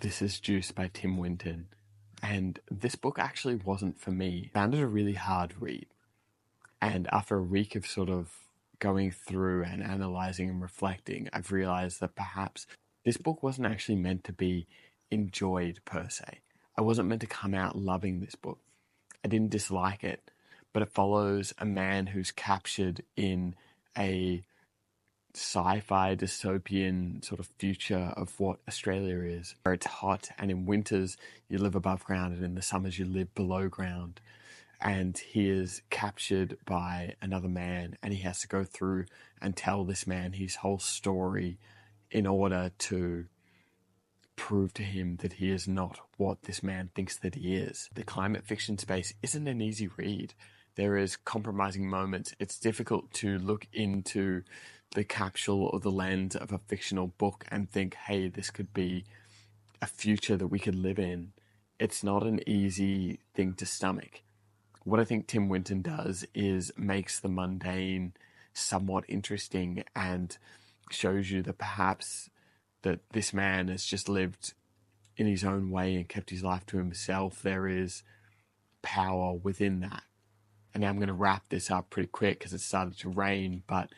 This is Juice by Tim Winton, and this book actually wasn't for me. I found it a really hard read, and after a week of sort of going through and analysing and reflecting, I've realised that perhaps this book wasn't actually meant to be enjoyed per se. I wasn't meant to come out loving this book. I didn't dislike it, but it follows a man who's captured in a sci-fi dystopian sort of future of what Australia is, where it's hot and in winters you live above ground and in the summers you live below ground. And he is captured by another man and he has to go through and tell this man his whole story in order to prove to him that he is not what this man thinks that he is. The climate fiction space isn't an easy read. There is compromising moments. It's difficult to look into the capsule or the lens of a fictional book and think, hey, this could be a future that we could live in. It's not an easy thing to stomach. What I think Tim Winton does is makes the mundane somewhat interesting and shows you that perhaps that this man has just lived in his own way and kept his life to himself. There is power within that. And now I'm going to wrap this up pretty quick because it started to rain, but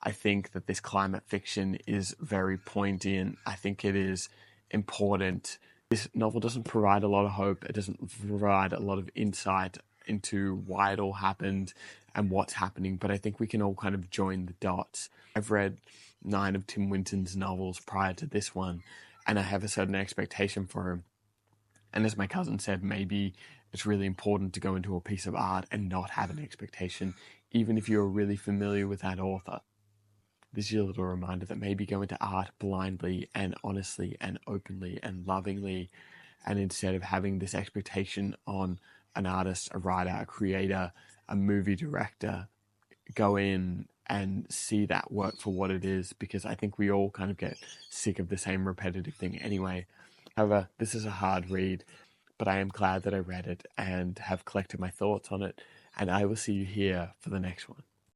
I think that this climate fiction is very poignant. I think it is important. This novel doesn't provide a lot of hope. It doesn't provide a lot of insight into why it all happened and what's happening, but I think we can all kind of join the dots. I've read 9 of Tim Winton's novels prior to this one, and I have a certain expectation for him. And as my cousin said, maybe it's really important to go into a piece of art and not have an expectation, even if you're really familiar with that author. This is a little reminder that maybe go into art blindly and honestly and openly and lovingly, and instead of having this expectation on an artist, a writer, a creator, a movie director, go in and see that work for what it is, because I think we all kind of get sick of the same repetitive thing anyway. However, this is a hard read, but I am glad that I read it and have collected my thoughts on it, and I will see you here for the next one.